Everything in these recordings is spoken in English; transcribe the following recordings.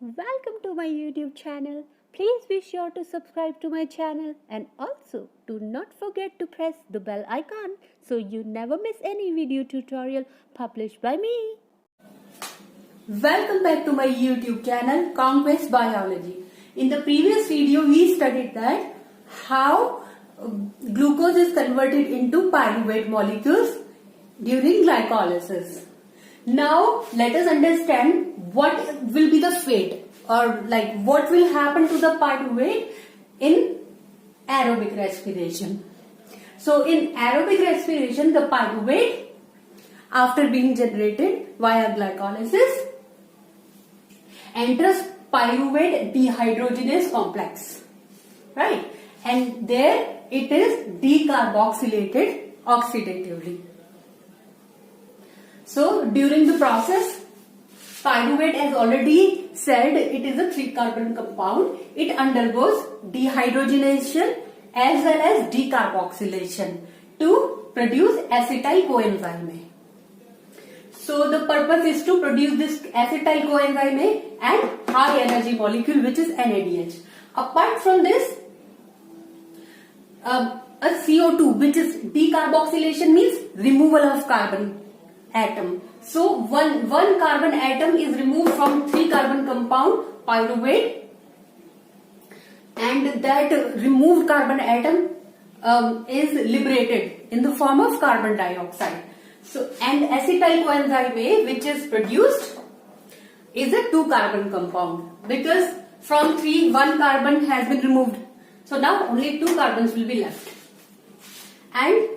Welcome to my YouTube channel. Please be sure to subscribe to my channel and also do not forget to press the bell icon so you never miss any video tutorial published by me. Welcome back to my YouTube channel Conquest Biology. In the previous video we studied that how glucose is converted into pyruvate molecules during glycolysis. Now let us understand what will be the fate or what will happen to the pyruvate in aerobic respiration. So in aerobic respiration, the pyruvate, after being generated via glycolysis, enters pyruvate dehydrogenase complex, right? And there it is decarboxylated oxidatively. So during the process, pyruvate, as already said, it is a 3-carbon compound. It undergoes dehydrogenation as well as decarboxylation to produce acetyl coenzyme A. So the purpose is to produce this acetyl coenzyme A and high energy molecule, which is NADH. Apart from this, a CO2, which is decarboxylation, means removal of carbon atom. So one carbon atom is removed from 3-carbon compound pyruvate, and that removed carbon atom is liberated in the form of carbon dioxide. So, and acetyl coenzyme A, which is produced, is a 2-carbon compound, because from 3 1 carbon has been removed. So now only 2 carbons will be left, and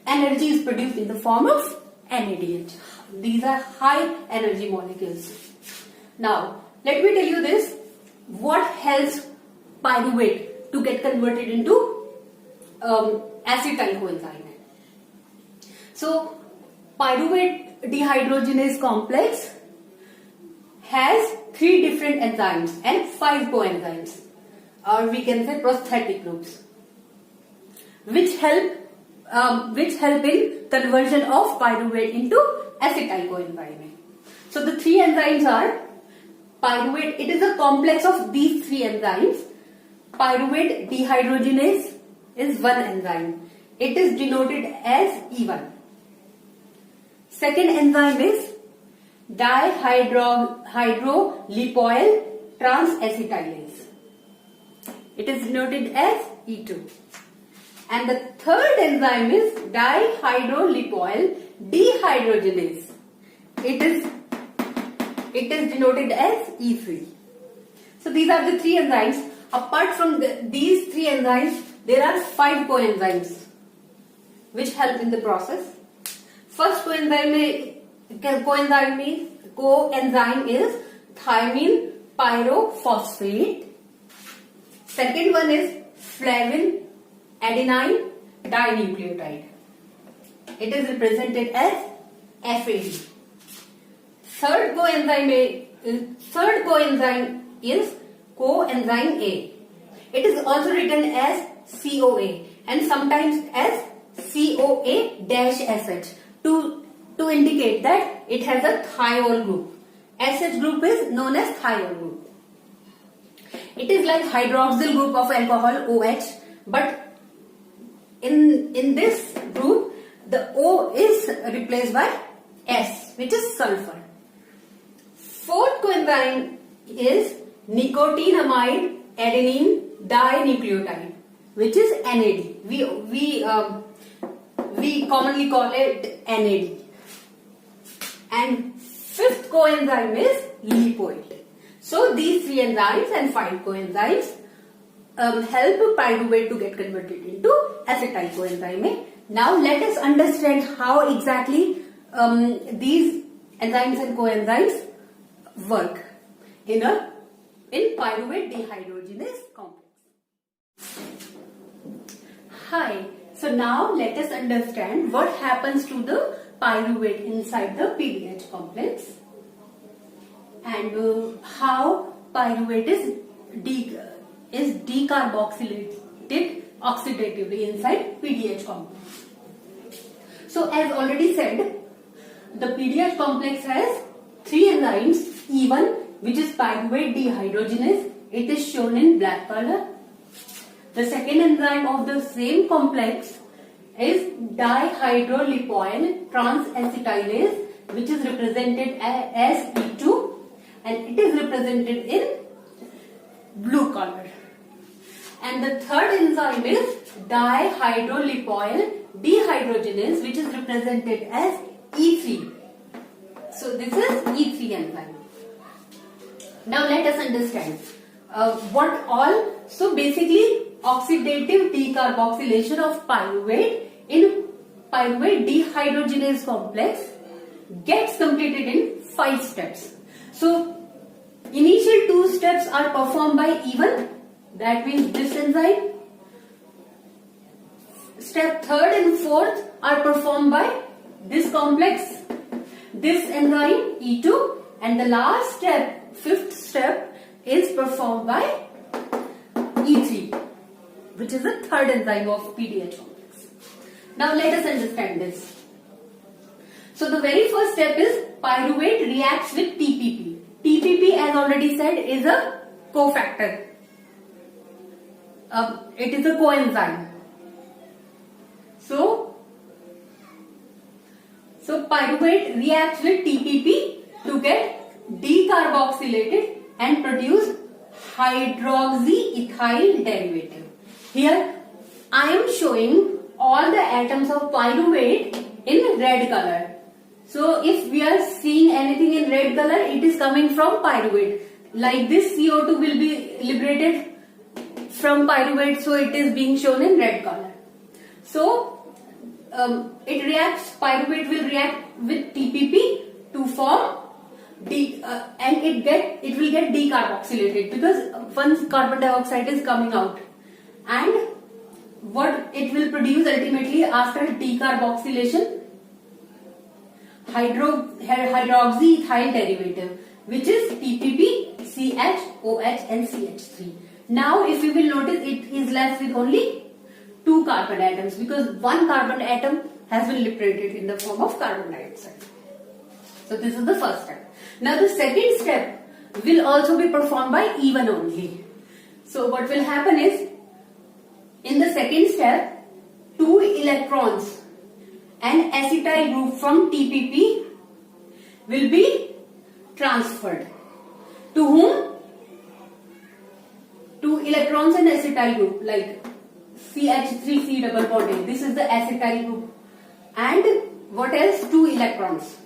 energy is produced in the form of NADH. These are high energy molecules. Now let me tell you this: what helps pyruvate to get converted into acetyl coenzyme. So pyruvate dehydrogenase complex has 3 different enzymes and 5 coenzymes, or we can say prosthetic groups, which help in conversion of pyruvate into acetyl coenzyme. So the 3 enzymes are pyruvate. It is a complex of these 3 enzymes. Pyruvate dehydrogenase is one enzyme. It is denoted as E1. Second enzyme is dihydrolipoyl transacetylase. It is denoted as E2. And the third enzyme is dihydrolipoyl dehydrogenase. It is denoted as E3. So these are the 3 enzymes. Apart from these 3 enzymes, there are 5 coenzymes which help in the process. First coenzyme is thymine pyrophosphate. Second one is flavin adenine dinucleotide. It is represented as FAD. Third coenzyme is coenzyme A. It is also written as CoA and sometimes as CoA-SH to indicate that it has a thiol group. SH group is known as thiol group. It is like hydroxyl group of alcohol, OH, but in this group the O is replaced by S, which is sulfur. Fourth coenzyme is nicotinamide adenine dinucleotide, which is NAD. We commonly call it NAD. And fifth coenzyme is lipoid. So these 3 enzymes and 5 coenzymes help pyruvate to get converted into acetyl coenzyme A. Now let us understand how exactly these enzymes and coenzymes work in pyruvate dehydrogenase complex. Hi. So now let us understand what happens to the pyruvate inside the PDH complex and how pyruvate is decarboxylated oxidatively inside PDH complex. So as already said, the PDH complex has 3 enzymes E1, which is pyruvate dehydrogenase. It is shown in black color. The second enzyme of the same complex is dihydrolipoyl transacetylase, which is represented as E2, and it is represented in blue color. And the third enzyme is dihydrolipoyl dehydrogenase, which is represented as E3. So this is E3 enzyme. Now let us understand what all. So basically, oxidative decarboxylation of pyruvate in pyruvate dehydrogenase complex gets completed in 5 steps. So initial 2 steps are performed by E1, that means this enzyme. Step 3rd and 4th are performed by this complex, this enzyme E2, and the last step, 5th step, is performed by E3, which is the 3rd enzyme of PDH complex. Now let us understand this. So the very first step is pyruvate reacts with TPP. TPP, as already said, is a cofactor. It is a coenzyme. So pyruvate reacts with TPP to get decarboxylated and produce hydroxyethyl derivative. Here I am showing all the atoms of pyruvate in red color. So if we are seeing anything in red color, it is coming from pyruvate. Like this CO2 will be liberated from pyruvate, so it is being shown in red color. So pyruvate will react with TPP to form and it will get decarboxylated, because once carbon dioxide is coming out, and what it will produce ultimately after decarboxylation, hydroxyethyl derivative, which is TPP, CH, OH and CH3. Now if you will notice, it is left with only 2 carbon atoms, because 1 carbon atom has been liberated in the form of carbon dioxide. So this is the first step. Now the second step will also be performed by E1 only. So what will happen is, in the second step, 2 electrons and acetyl group from TPP will be transferred. To whom? 2 electrons and acetyl group, like CH3C double bond. This is the acetyl group. And what else? 2 electrons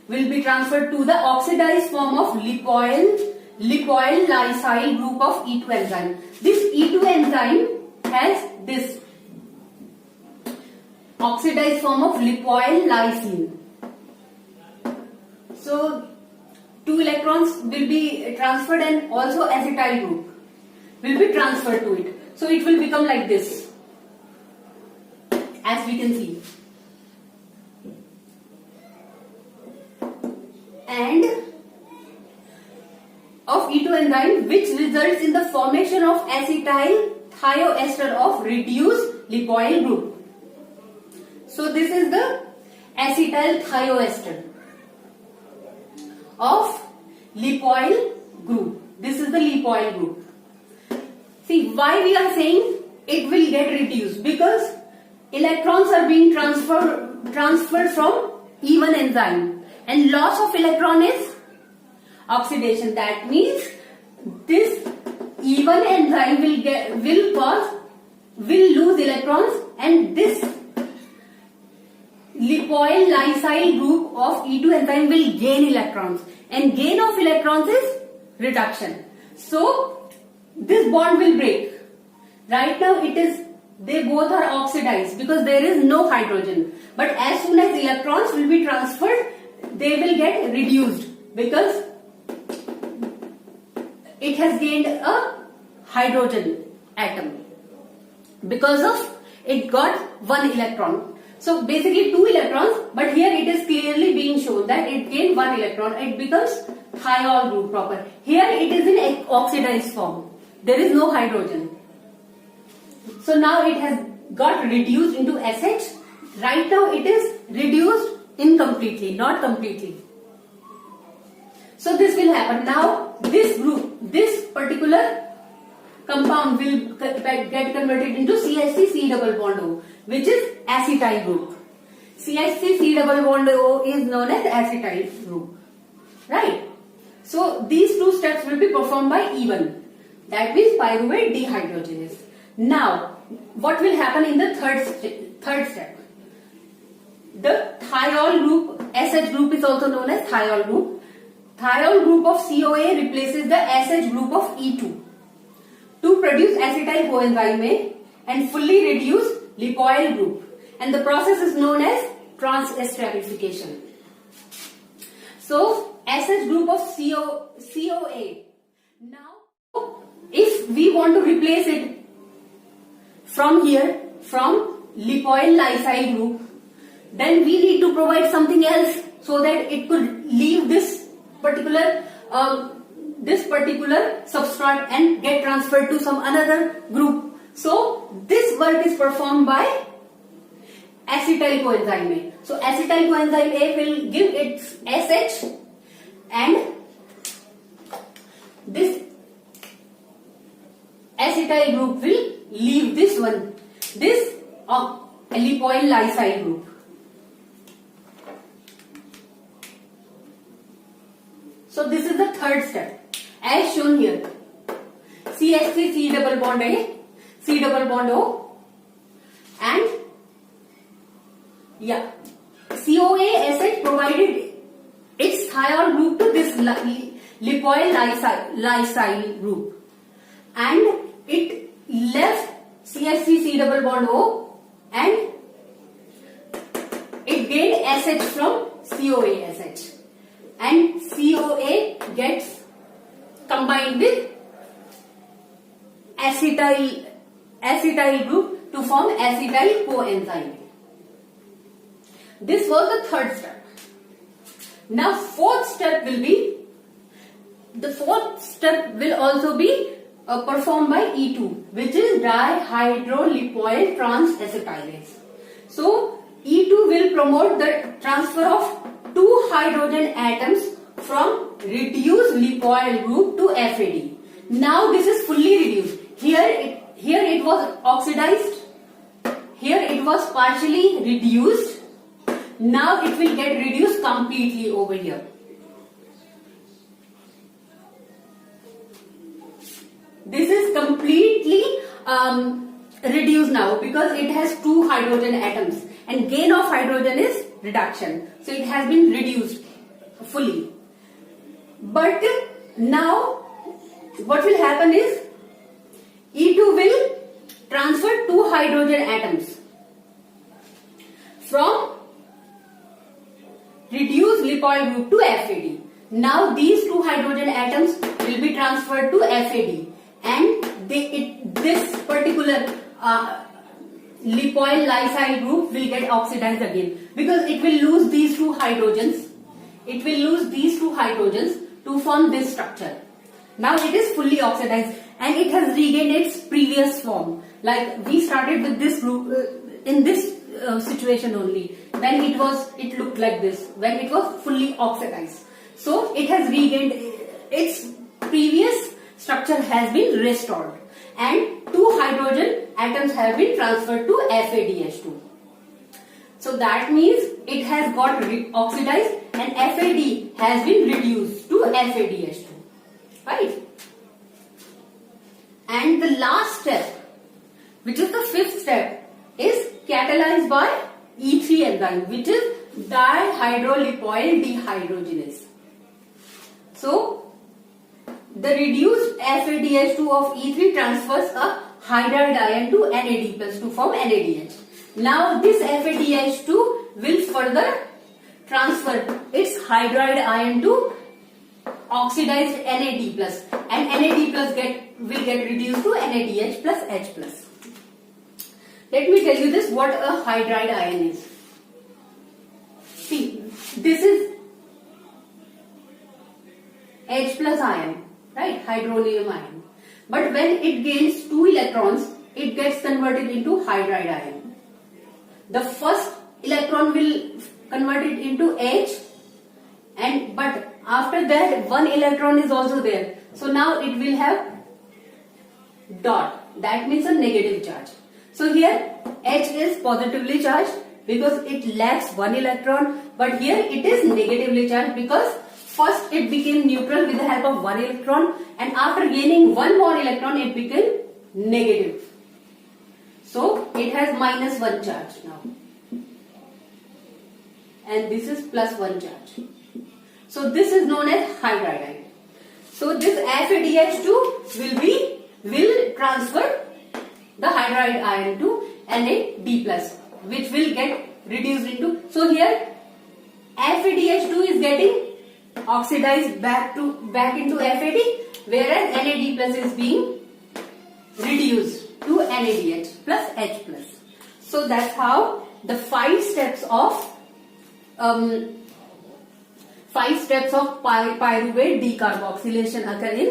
will be transferred to the oxidized form of lipoyl lysyl group of E2 enzyme. This E2 enzyme has this oxidized form of lipoyl lysine. So 2 electrons will be transferred, and also acetyl group will be transferred to it. So it will become like this, as we can see. And of E2 enzyme, which results in the formation of acetyl thioester of reduced lipoyl group. So this is the acetyl thioester of lipoyl group. This is the lipoyl group. See, why we are saying it will get reduced? Because electrons are being transferred from E1 enzyme, and loss of electron is oxidation. That means this E1 enzyme will lose electrons, and this lipoyl lysyl group of E2 enzyme will gain electrons, and gain of electrons is reduction. So this bond will break. Right now they both are oxidized because there is no hydrogen. But as soon as electrons will be transferred, they will get reduced, because it has gained a hydrogen atom, because of it got 1 electron. So basically 2 electrons, but here it is clearly being shown that it gained 1 electron. It becomes thiol group proper. Here it is in oxidized form. There is no hydrogen. So now it has got reduced into SH. Right now it is reduced incompletely, not completely. So So this will happen. Now this group, this particular compound will get converted into CH3 C double bond O, which is acetyl group. CH3 C double bond O is known as acetyl group, right? So these two steps will be performed by E1. That means pyruvate dehydrogenase. Now, what will happen in the third step? The thiol group, SH group is also known as thiol group. Thiol group of CoA replaces the SH group of E2 to produce acetyl coenzyme A and fully reduce lipoyl group. And the process is known as trans-esterification. So, SH group of CoA. Now, if we want to replace it from here, from lipoyl lysyl group, then we need to provide something else so that it could leave this particular substrate and get transferred to some another group. So this work is performed by acetyl coenzyme A. So acetyl coenzyme A will give its SH and this acetyl group will leave this one, this lipoyl lysyl group. So this is the third step as shown here. CH3 C double bond A, C double bond O, and CoA SH provided its thiol group to this lipoyl lysyl group, and it left CH3 C double bond O and it gained SH from CoA SH. And CoA gets combined with acetyl group to form acetyl coenzyme. This was the third step. Now fourth step will also be performed by E2, which is dihydrolipoyl transacetylase. So E2 will promote the transfer of two hydrogen atoms from reduced lipoyl group to FAD. Now this is fully reduced. Here it was oxidized. Here it was partially reduced. Now it will get reduced completely over here. This is completely reduced now because it has two hydrogen atoms, and gain of hydrogen is reduction. So it has been reduced fully. But now what will happen is E2 will transfer two hydrogen atoms from reduced lipoyl group to FAD. Now these two hydrogen atoms will be transferred to FAD, and this particular lipoyl lysyl group will get oxidized again because it will lose these two hydrogens. It will lose these two hydrogens to form this structure. Now it is fully oxidized and it has regained its previous form. Like we started with this group in this situation only. When it looked like this when it was fully oxidized. So it has regained its previous structure has been restored, and two hydrogen atoms have been transferred to FADH2. So that means it has got oxidized and FAD has been reduced to FADH2, right? And the last step, which is the fifth step, is catalyzed by E3 enzyme, which is dihydrolipoyl dehydrogenase. So the reduced FADH2 of E3 transfers a hydride ion to NAD plus to form NADH. Now this FADH2 will further transfer its hydride ion to oxidized NAD plus, and NAD plus will get reduced to NADH plus H plus. Let me tell you this, what a hydride ion is. See, this is H plus ion, right? Hydronium ion. But when it gains 2 electrons, it gets converted into hydride ion. The first electron will convert it into H, but after that one electron is also there. So now it will have dot. That means a negative charge. So here H is positively charged because it lacks one electron, but here it is negatively charged because first it became neutral with the help of one electron, and after gaining one more electron it became negative. So it has -1 charge now, and this is +1 charge. So this is known as hydride. So this FeDH2 will transfer the hydride ion to NAD+, which will get reduced into. So here FeDH2 is getting oxidized back into FAD, whereas NAD+ is being reduced to NADH plus H+. So that's how the 5 steps of pyruvate decarboxylation occur in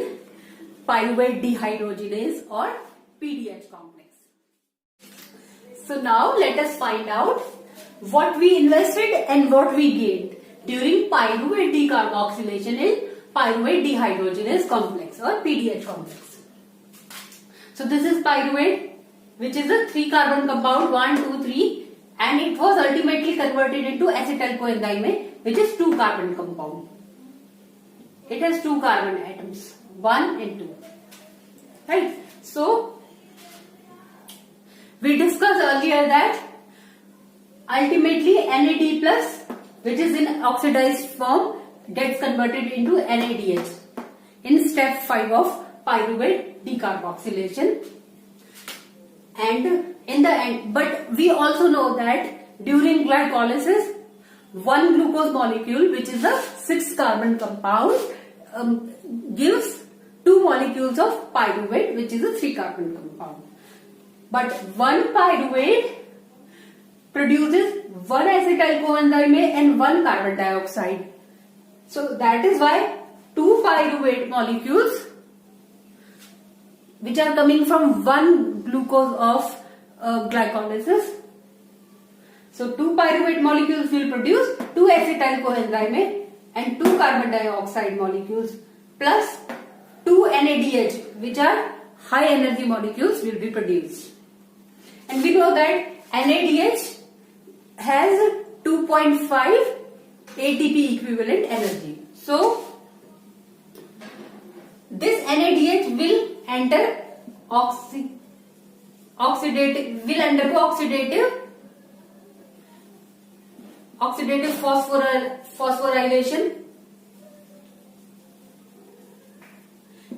pyruvate dehydrogenase or PDH complex. So now let us find out what we invested and what we gained during pyruvate decarboxylation in pyruvate dehydrogenase complex or PDH complex. So this is pyruvate, which is a 3-carbon compound, 1, 2, 3, and it was ultimately converted into acetyl coenzyme, which is 2-carbon compound. It has 2 carbon atoms, 1 and 2. Right? So we discussed earlier that ultimately NAD+, which is in oxidized form, gets converted into NADH in step 5 of pyruvate decarboxylation. And in the end, but we also know that during glycolysis, one glucose molecule, which is a 6-carbon compound, gives 2 molecules of pyruvate, which is a 3-carbon compound. But one pyruvate produces one acetyl coenzyme and one carbon dioxide. So that is why 2 pyruvate molecules, which are coming from one glucose of glycolysis. So 2 pyruvate molecules will produce 2 acetyl coenzyme and 2 carbon dioxide molecules plus 2 NADH, which are high energy molecules, will be produced. And we know that NADH has 2.5 ATP equivalent energy. So this NADH will enter oxidative phosphorylation,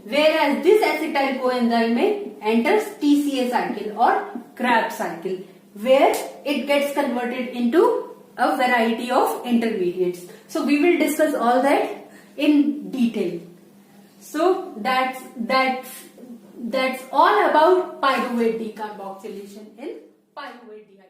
whereas this acetyl coenzyme enters TCA cycle or Krebs cycle, where it gets converted into a variety of intermediates. So we will discuss all that in detail. So that's all about pyruvate decarboxylation in pyruvate dehydrogenase.